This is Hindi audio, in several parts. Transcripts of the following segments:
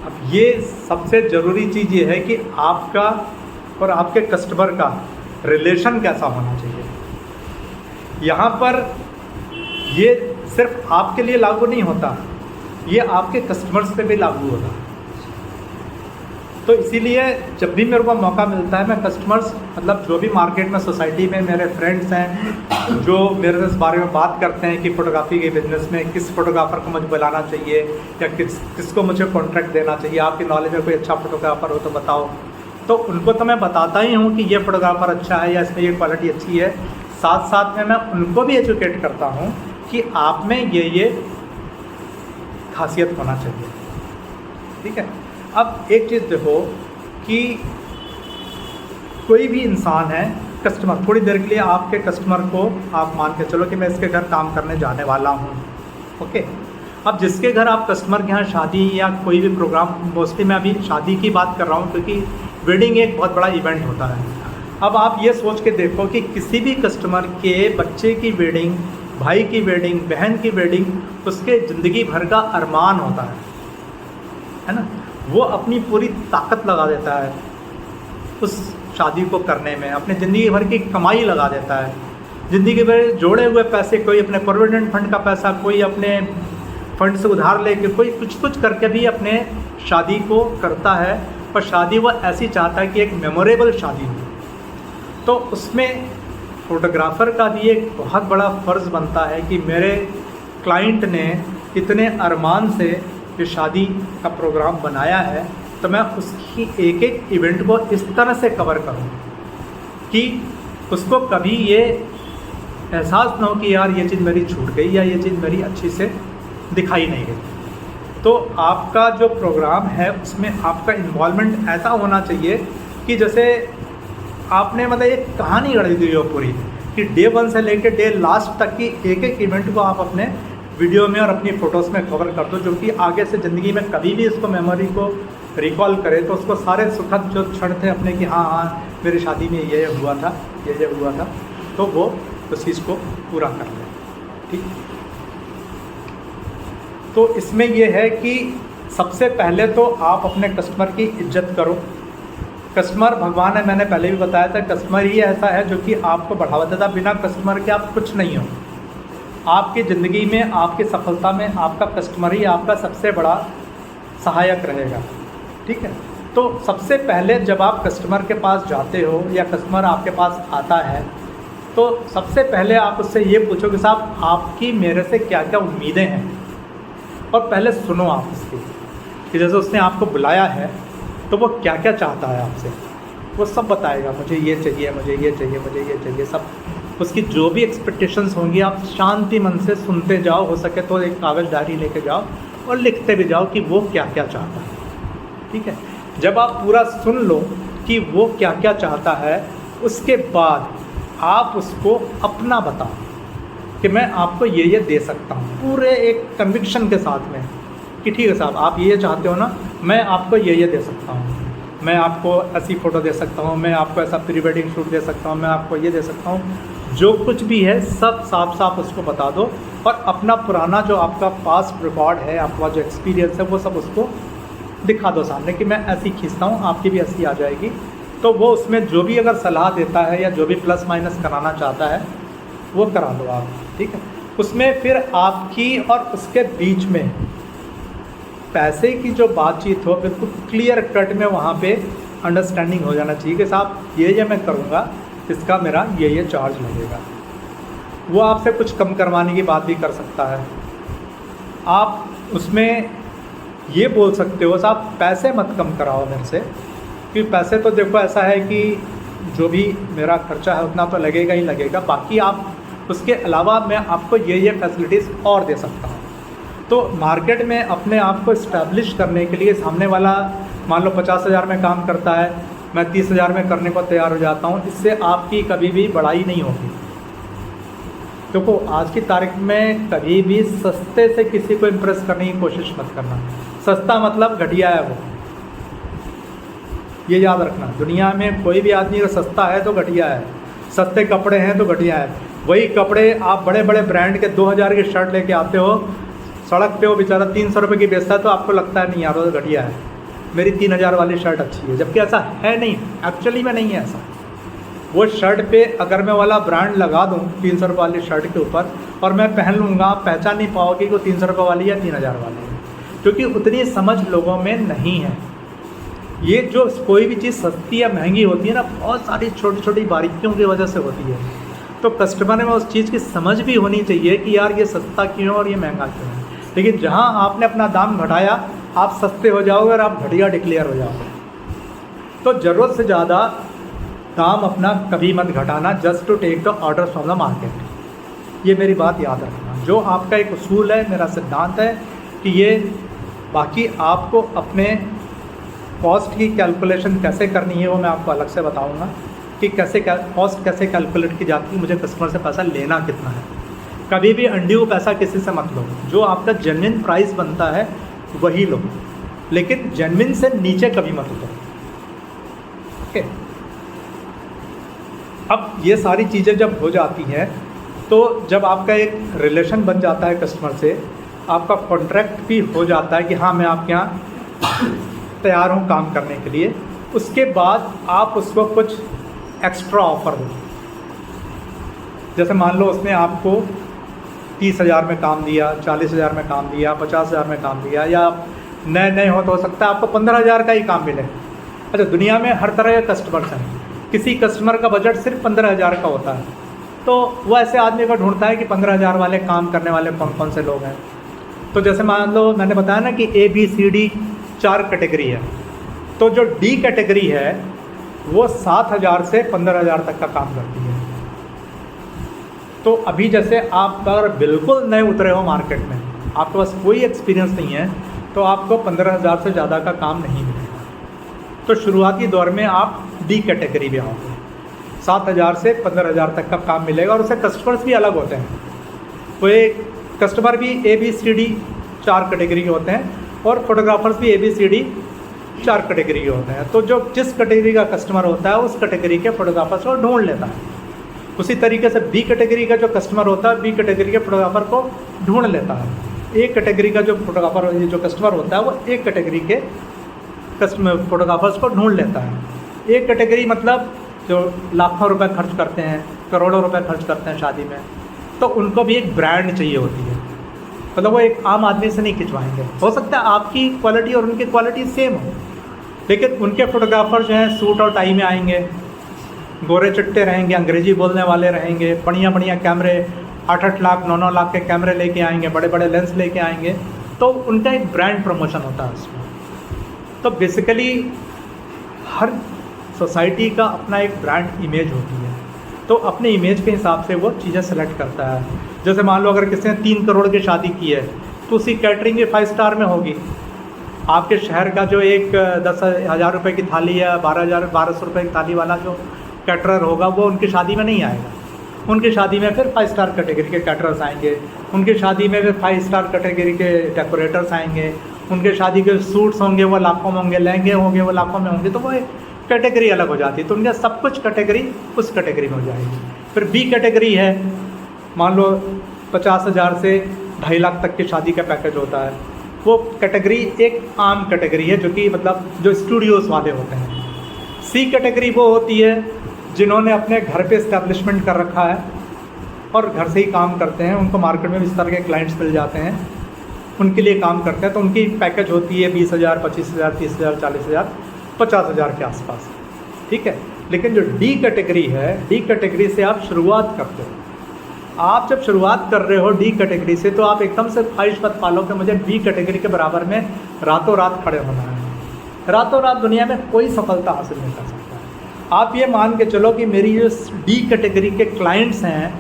अब ये सबसे ज़रूरी चीज़ ये है कि आपका और आपके कस्टमर का रिलेशन कैसा होना चाहिए। यहाँ पर ये सिर्फ आपके लिए लागू नहीं होता, ये आपके कस्टमर्स पे भी लागू होता है। तो इसीलिए जब भी मेरे को मौका मिलता है, मैं कस्टमर्स मतलब जो भी मार्केट में सोसाइटी में मेरे फ्रेंड्स हैं जो मेरे से इस बारे में बात करते हैं कि फ़ोटोग्राफी के बिज़नेस में किस फोटोग्राफ़र को मुझे बुलाना चाहिए या किसको मुझे कॉन्ट्रैक्ट देना चाहिए, आपकी नॉलेज में कोई अच्छा फोटोग्राफ़र हो तो बताओ। तो उनको तो मैं बताता ही हूँ कि ये फ़ोटोग्राफ़र अच्छा है या इसमें ये क्वालिटी अच्छी है। साथ साथ में मैं उनको भी एजुकेट करता हूँ कि आप में ये खासियत होना चाहिए। ठीक है। अब एक चीज़ देखो कि कोई भी इंसान है, कस्टमर, थोड़ी देर के लिए आपके कस्टमर को आप मान के चलो कि मैं इसके घर काम करने जाने वाला हूँ। ओके। अब जिसके घर आप कस्टमर के यहाँ शादी या कोई भी प्रोग्राम, मोस्टली मैं अभी शादी की बात कर रहा हूँ क्योंकि वेडिंग एक बहुत बड़ा इवेंट होता है। अब आप ये सोच के देखो कि किसी भी कस्टमर के बच्चे की वेडिंग, भाई की वेडिंग, बहन की वेडिंग, उसके ज़िंदगी भर का अरमान होता है ना। वो अपनी पूरी ताकत लगा देता है उस शादी को करने में, अपने ज़िंदगी भर की कमाई लगा देता है, ज़िंदगी भर जोड़े हुए पैसे, कोई अपने प्रोविडेंट फंड का पैसा, कोई अपने फंड से उधार लेके, कोई कुछ करके भी अपने शादी को करता है। पर शादी वो ऐसी चाहता है कि एक मेमोरेबल शादी हो। तो उसमें फ़ोटोग्राफ़र का भी एक बहुत बड़ा फ़र्ज़ बनता है कि मेरे क्लाइंट ने इतने अरमान से जो शादी का प्रोग्राम बनाया है, तो मैं उसकी एक एक इवेंट को इस तरह से कवर करूं कि उसको कभी ये एहसास ना हो कि यार ये चीज़ मेरी छूट गई या ये चीज़ मेरी अच्छी से दिखाई नहीं गई। तो आपका जो प्रोग्राम है उसमें आपका इन्वॉल्वमेंट ऐसा होना चाहिए कि जैसे आपने मतलब एक कहानी गढ़ दी हो पूरी, कि डे 1 से लेकर डे लास्ट तक की एक एक इवेंट को आप अपने वीडियो में और अपनी फ़ोटोज़ में कवर कर दो, जो कि आगे से ज़िंदगी में कभी भी इसको मेमोरी को रिकॉल करे तो उसको सारे सुखद जो क्षण थे अपने कि हाँ मेरी शादी में ये हुआ था, ये हुआ था, तो वो उस चीज़ को पूरा कर ले। ठीक। तो इसमें ये है कि सबसे पहले तो आप अपने कस्टमर की इज्जत करो। कस्टमर भगवान है, मैंने पहले भी बताया था, कस्टमर ही ऐसा है जो कि आपको बढ़ावा देता। बिना कस्टमर के आप कुछ नहीं हो। आपकी ज़िंदगी में, आपकी सफलता में आपका कस्टमर ही आपका सबसे बड़ा सहायक रहेगा। ठीक है। तो सबसे पहले जब आप कस्टमर के पास जाते हो या कस्टमर आपके पास आता है, तो सबसे पहले आप उससे ये पूछो कि साहब आपकी मेरे से क्या क्या उम्मीदें हैं, और पहले सुनो आप उसकी कि जैसे उसने आपको बुलाया है तो वो क्या क्या चाहता है आपसे, वो सब बताएगा। मुझे ये चाहिए, मुझे ये चाहिए, मुझे ये चाहिए, सब उसकी जो भी एक्सपेक्टेशंस होंगी आप शांति मन से सुनते जाओ। हो सके तो एक कागज़ डायरी लेके जाओ और लिखते भी जाओ कि वो क्या क्या चाहता है। ठीक है। जब आप पूरा सुन लो कि वो क्या क्या चाहता है, उसके बाद आप उसको अपना बताओ कि मैं आपको ये दे सकता हूँ, पूरे एक कन्विक्शन के साथ में कि ठीक है साहब आप ये चाहते हो ना, मैं आपको ये दे सकता हूँ, मैं आपको ऐसी फ़ोटो दे सकता हूँ, मैं आपको ऐसा प्री वेडिंग शूट दे सकता हूँ, मैं आपको ये दे सकता हूँ। जो कुछ भी है सब साफ साफ उसको बता दो, और अपना पुराना जो आपका पास्ट रिकॉर्ड है, आपका जो एक्सपीरियंस है, वो सब उसको दिखा दो सामने कि मैं ऐसी खींचता हूँ, आपकी भी ऐसी आ जाएगी। तो वो उसमें जो भी अगर सलाह देता है या जो भी प्लस माइनस कराना चाहता है वो करा दो आप। ठीक है। उसमें फिर आपकी और उसके बीच में पैसे की जो बातचीत हो, बिल्कुल क्लियर कट में वहाँ पे अंडरस्टैंडिंग हो जाना चाहिए कि साहब ये मैं करूँगा, इसका मेरा ये चार्ज लगेगा। वो आपसे कुछ कम करवाने की बात भी कर सकता है। आप उसमें ये बोल सकते हो साहब पैसे मत कम कराओ मेरे से, क्योंकि पैसे तो देखो ऐसा है कि जो भी मेरा खर्चा है उतना तो लगेगा ही लगेगा, बाकी आप उसके अलावा मैं आपको ये फैसिलिटीज़ और दे सकता हूँ। तो मार्केट में अपने आप को इस्टेब्लिश करने के लिए सामने वाला मान लो 50,000 में काम करता है, मैं 30,000 में करने को तैयार हो जाता हूँ, इससे आपकी कभी भी बढ़ाई नहीं होगी। देखो आज की तारीख में कभी भी सस्ते से किसी को इम्प्रेस करने की कोशिश मत करना। सस्ता मतलब घटिया है वो, ये याद रखना। दुनिया में कोई भी आदमी अगर सस्ता है तो घटिया है, सस्ते कपड़े हैं तो घटिया है। वही कपड़े आप बड़े बड़े ब्रांड के 2,000 की शर्ट लेके आते हो, सड़क पे वो बेचारा 300 रुपये की बेचता है तो आपको लगता है नहीं यार वो घटिया है। मेरी 3000 वाली शर्ट अच्छी है, जबकि ऐसा है नहीं, एक्चुअली में नहीं है ऐसा। वो शर्ट पे अगर मैं वाला ब्रांड लगा दूँ 300 रुपये वाली शर्ट के ऊपर और मैं पहन लूँगा, पहचान नहीं पाओगे कि वो 300 रुपये वाली या 3000 वाली है, क्योंकि उतनी समझ लोगों में नहीं है। ये जो कोई भी चीज़ सस्ती या महंगी होती है ना, बहुत सारी छोटी छोटी बारीकियों की वजह से होती है। तो कस्टमर में उस चीज़ की समझ भी होनी चाहिए कि यार ये सस्ता क्यों है और ये महंगा क्यों है। लेकिन जहाँ आपने अपना दाम घटाया, आप सस्ते हो जाओगे और आप घटिया डिक्लेयर हो जाओगे। तो ज़रूरत से ज़्यादा दाम अपना कभी मत घटाना, just to take the order from the market. ये मेरी बात याद रखना, जो आपका एक उसूल है, मेरा सिद्धांत है कि ये, बाकी आपको अपने कॉस्ट की कैलकुलेशन कैसे करनी है वो मैं आपको अलग से बताऊंगा कि कैसे कॉस्ट कैसे कैलकुलेट की जाती है, मुझे कस्टमर से पैसा लेना कितना है। कभी भी अनड्यू पैसा किसी से मत लो, जो आपका जेन्युइन प्राइस बनता है वही लो, लेकिन जेन्युइन से नीचे कभी मत लो। ओके, अब ये सारी चीज़ें जब हो जाती हैं तो जब आपका एक रिलेशन बन जाता है कस्टमर से, आपका कॉन्ट्रैक्ट भी हो जाता है कि हाँ मैं आपके यहाँ तैयार हूँ काम करने के लिए, उसके बाद आप उसको कुछ एक्स्ट्रा ऑफर दो। जैसे मान लो उसने आपको 30,000 में काम दिया, 40,000 में काम दिया, 50,000 में काम दिया, या नए नए हो सकता है आपको 15,000 का ही काम मिले। अच्छा, दुनिया में हर तरह के कस्टमर्स हैं, किसी कस्टमर का बजट सिर्फ 15,000 का होता है, तो वो ऐसे आदमी को ढूंढता है कि 15,000 वाले काम करने वाले कौन कौन से लोग हैं। तो जैसे मान लो मैंने बताया ना कि ABCD 4 कैटेगरी है, तो जो D कैटेगरी है वो 7,000 से 15,000 तक का काम करती है। तो अभी जैसे आप अगर बिल्कुल नए उतरे हो मार्केट में, आपके पास कोई एक्सपीरियंस नहीं है, तो आपको 15,000 से ज़्यादा का काम नहीं मिलेगा। तो शुरुआती दौर में आप D कैटेगरी में आओगे, 7,000 से 15,000 तक का काम मिलेगा, और उससे कस्टमर्स भी अलग होते हैं। तो एक कस्टमर भी ABCD 4 कैटेगरी के होते हैं, और फोटोग्राफर्स भी ABCD 4 कैटेगरी के होते हैं। तो जो जिस कैटेगरी का कस्टमर होता है उस कैटेगरी के फोटोग्राफर्स को ढूंढ लेता है। उसी तरीके से B कैटेगरी का जो कस्टमर होता है B कैटेगरी के फोटोग्राफर को ढूंढ लेता है। A कैटेगरी का जो फोटोग्राफर जो कस्टमर होता है वो A कैटेगरी के कस्टमर फोटोग्राफर्स को ढूंढ लेता है। A कैटेगरी मतलब जो लाखों रुपए खर्च करते हैं, करोड़ों रुपए खर्च करते हैं शादी में, तो उनको भी एक ब्रांड चाहिए होती है। मतलब वो एक आम आदमी से नहीं खिंचवाएंगे। हो सकता है आपकी क्वालिटी और उनकी क्वालिटी सेम हो, लेकिन उनके फोटोग्राफर जो हैं सूट और टाई में आएंगे, गोरे चिट्टे रहेंगे, अंग्रेजी बोलने वाले रहेंगे, बढ़िया बढ़िया कैमरे 8-8 लाख 9-9 लाख के कैमरे लेके आएंगे, बड़े बड़े लेंस लेके आएंगे, तो उनका एक ब्रांड प्रमोशन होता है उसमें। तो बेसिकली हर सोसाइटी का अपना एक ब्रांड इमेज होती है, तो अपने इमेज के हिसाब से वो चीज़ें सेलेक्ट करता है। जैसे मान लो अगर किसी ने 3 करोड़ की शादी की है, तो उसी कैटरिंग के 5 स्टार में होगी। आपके शहर का जो एक 10,000 रुपये की थाली या 12,000-1200 रुपये की थाली वाला जो कैटरर होगा वो उनकी शादी में नहीं आएगा। उनकी शादी में फिर 5 स्टार कैटेगरी के कैटरर्स आएंगे, उनकी शादी में फिर 5 स्टार कैटेगरी के डेकोरेटर्स आएंगे, उनके शादी के सूट्स होंगे वो लाखों में होंगे, लहंगे होंगे वो लाखों में होंगे, तो वो एक कैटेगरी अलग हो जाती है। तो उनका सब कुछ कैटेगरी उस कैटेगरी में हो जाएगी। फिर B कैटेगरी है, मान लो 50,000 से 2.5 लाख तक की शादी का पैकेज होता है। वो कैटेगरी एक आम कैटेगरी है, जो कि मतलब जो स्टूडियोज़ वाले होते हैं। C कैटेगरी वो होती है जिन्होंने अपने घर पे इस्टेब्लिशमेंट कर रखा है और घर से ही काम करते हैं, उनको मार्केट में इस तरह के क्लाइंट्स मिल जाते हैं, उनके लिए काम करते हैं। तो उनकी पैकेज होती है 20,000, 25,000, 30,000, 40,000, 50,000 के आसपास, ठीक है। लेकिन जो D कैटेगरी है, D कैटेगरी से आप शुरुआत करते हो। आप जब शुरुआत कर रहे हो D कैटेगरी से, तो आप एकदम से ख्वाहिश मत पालो कि मुझे B कैटेगरी के बराबर में रातों रात खड़े होना है। रातों रात दुनिया में कोई सफलता हासिल नहीं कर सकता। आप ये मान के चलो कि मेरी जो D कैटेगरी के क्लाइंट्स हैं,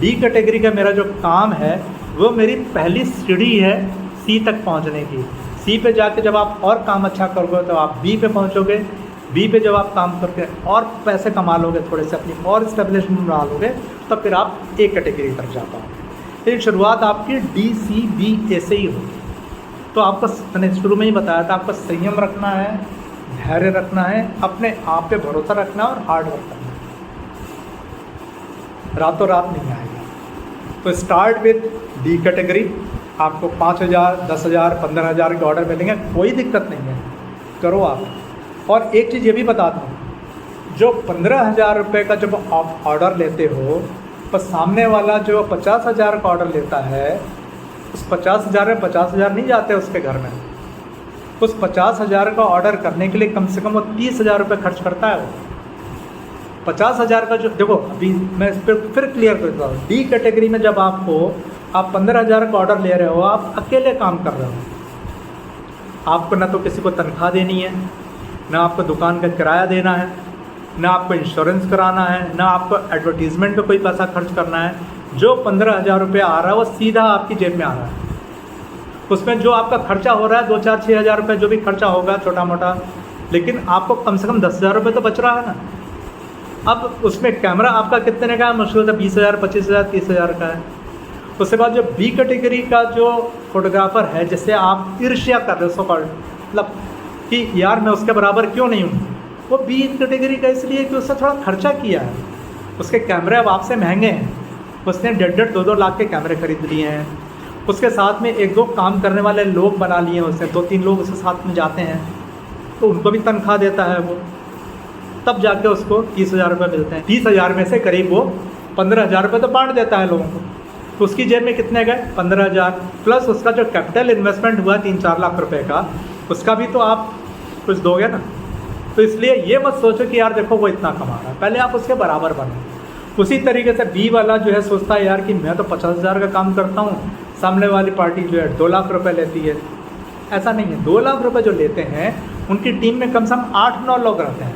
D कैटेगरी का मेरा जो काम है वो मेरी पहली सीढ़ी है C तक पहुंचने की। C पे जाके जब आप और काम अच्छा करोगे तो आप B पे पहुंचोगे। B पे जब आप काम करके और पैसे कमा लोगे, थोड़े से अपनी और इस्टेब्लिशमेंट बना लोगे, तो फिर आप A कैटेगरी की तरफ जा पाओगे। लेकिन शुरुआत आपकी D, C, B, A से ही होगी। तो आपको मैंने शुरू में ही बताया था, आपको संयम रखना है, धैर्य रखना है, अपने आप पे भरोसा रखना है और हार्ड वर्क करना है। रातों रात नहीं आएगा। तो स्टार्ट विद D कैटेगरी। आपको 5,000, 10,000, 15,000 के ऑर्डर मिलेंगे, कोई दिक्कत नहीं है। करो आप। और एक चीज़ ये भी बता दूँ, जो 15,000 रुपये का जब आप ऑर्डर लेते हो, पर सामने वाला जो 50,000 का ऑर्डर लेता है, उस 50,000 में 50,000 नहीं जाते उसके घर में। उस 50,000 का ऑर्डर करने के लिए कम से कम वो 30,000 रुपये खर्च करता है। वो 50,000 का जो, देखो अभी मैं इस पर फिर क्लियर करता हूँ, डी कैटेगरी में जब आप 15,000 का ऑर्डर ले रहे हो, आप अकेले काम कर रहे हो। आपको ना तो किसी को तनख्वाह देनी है, ना आपको दुकान का किराया देना है, ना आपको इंश्योरेंस कराना है, ना आपको एडवर्टीज़मेंट पे कोई पैसा खर्च करना है। जो 15,000 रुपये आ रहा है वो सीधा आपकी जेब में आ रहा है। उसमें जो आपका खर्चा हो रहा है 2-4-6,000 रुपये जो भी खर्चा होगा छोटा मोटा, लेकिन आपको कम से कम 10,000 रुपये तो बच रहा है ना। अब उसमें कैमरा आपका कितने का है, मुश्किल से 20,000, 25,000, 30,000 का है। उसके बाद जो बी कैटेगरी का जो फोटोग्राफर है, जिससे आप ईर्ष्या कर रहे हो सो कॉल्ड, मतलब कि यार मैं उसके बराबर क्यों नहीं हूँ, वो बी कैटेगरी का इसलिए कि उसने थोड़ा खर्चा किया है। उसके कैमरे अब आपसे महंगे हैं, उसने 1.5 2-2 लाख के कैमरे खरीद लिए हैं। उसके साथ में 1-2 काम करने वाले लोग बना लिए हैं उसने, 2-3 लोग उसके साथ में जाते हैं, तो उनको भी तनख्वाह देता है वो, तब जाके उसको 30,000 रुपये मिलते हैं। 30,000 में से करीब वो 15,000 रुपये तो बांट देता है लोगों को। तो उसकी जेब में कितने गए, 15,000, प्लस उसका जो कैपिटल इन्वेस्टमेंट हुआ 3-4 लाख रुपए का, उसका भी तो आप कुछ दोगे ना। तो इसलिए ये मत सोचो कि यार देखो वो इतना कमा रहा है, पहले आप उसके बराबर बनो। उसी तरीके से बी वाला जो है सोचता है यार कि मैं तो 50,000 का काम करता हूँ, सामने वाली पार्टी जो है 2 लाख रुपए लेती है। ऐसा नहीं है, 2 लाख रुपए जो लेते हैं उनकी टीम में कम से कम 8-9 लोग रहते हैं।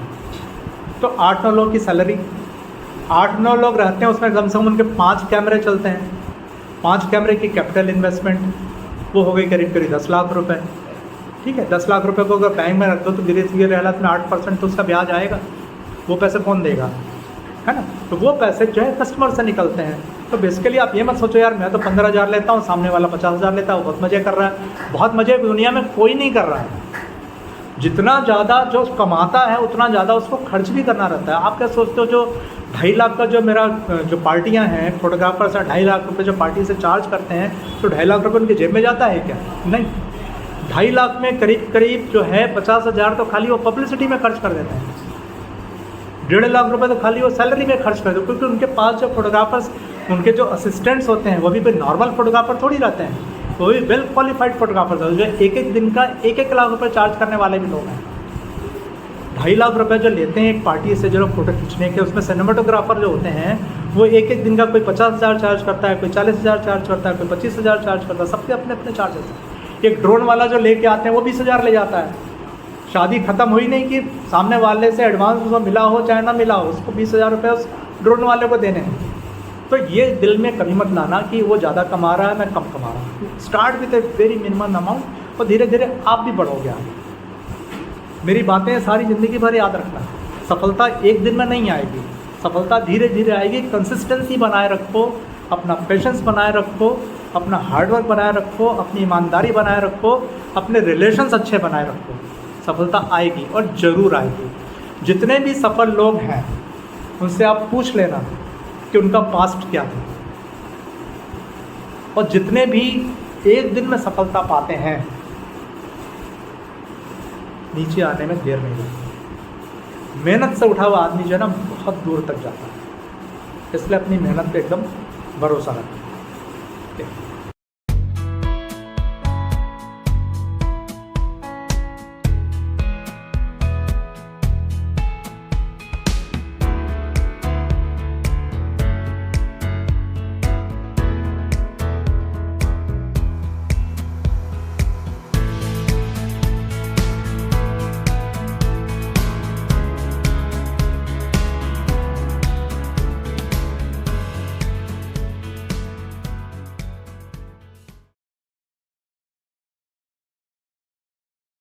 तो 8-9 लोग की सैलरी, 8-9 लोग रहते हैं, उसमें कम से कम उनके 5 कैमरे चलते हैं। 5 कैमरे की कैपिटल इन्वेस्टमेंट वो हो गई करीब करीब 10 लाख रुपए। ठीक है, 10 लाख रुपए को अगर बैंक में रख दो तो धीरे धीरे हालत में 8% तो उसका ब्याज आएगा। वो पैसे कौन देगा, है ना। तो वो पैसे जो है कस्टमर से निकलते हैं। तो बेसिकली आप ये मत सोचो यार मैं तो 15,000 लेता हूँ, सामने वाला 50,000 लेता है, वो बहुत मज़े कर रहा है। बहुत मज़े दुनिया में कोई नहीं कर रहा है। जितना ज़्यादा जो कमाता है उतना ज़्यादा उसको खर्च भी करना रहता है। आप क्या सोचते हो, जो 2.5 लाख का जो मेरा जो पार्टियां हैं, फोटोग्राफर से 2.5 लाख रुपए जो पार्टी से चार्ज करते हैं, तो 2.5 लाख रुपए उनकी जेब में जाता है क्या? नहीं। 2.5 लाख में करीब करीब जो है 50,000 तो खाली वो पब्लिसिटी में खर्च कर देते हैं। 1.5 लाख रुपए तो खाली वो सैलरी में खर्च कर देते, क्योंकि उनके पास जो फोटोग्राफर्स, उनके जो असिस्टेंट्स होते हैं वो भी कोई नॉर्मल फोटोग्राफर थोड़ी रहते हैं, वो भी वेल क्वालिफाइड फोटोग्राफर्स हैं, जो एक दिन का 1-1 लाख रुपए चार्ज करने वाले भी लोग हैं। 2.5 लाख रुपए जो लेते हैं एक पार्टी से जो लोग फोटो खींचने के, उसमें सिनेमाटोग्राफर जो होते हैं वो एक दिन का कोई 50,000 चार्ज करता है, कोई 40,000 चार्ज करता है, कोई 25,000 चार्ज करता है। सबके अपने अपने चार्जेस हैं। एक ड्रोन वाला जो लेके आते हैं वो 20,000 ले जाता है। शादी ख़त्म हुई नहीं कि सामने वाले से एडवांस उसको मिला हो चाहे ना मिला हो, उसको 20,000 रुपये उस ड्रोन वाले को देने हैं। तो ये दिल में कभी मत लाना कि वो ज़्यादा कमा रहा है, मैं कम कमा रहा हूँ। Start with a very minimum amount और धीरे धीरे आप भी बढ़ोगे आगे। मेरी बातें सारी ज़िंदगी भर याद रखना। सफलता एक दिन में नहीं आएगी, सफलता धीरे धीरे आएगी। कंसिस्टेंसी बनाए रखो, अपना पेशेंस बनाए रखो, अपना हार्डवर्क बनाए रखो, अपनी ईमानदारी बनाए रखो, अपने रिलेशंस अच्छे बनाए रखो। सफलता आएगी और ज़रूर आएगी। जितने भी सफल लोग हैं उनसे आप पूछ लेना कि उनका पास्ट क्या था, और जितने भी एक दिन में सफलता पाते हैं नीचे आने में देर नहीं लगती। मेहनत से उठा हुआ आदमी जो है ना बहुत दूर तक जाता है। इसलिए अपनी मेहनत पे एकदम भरोसा रखें।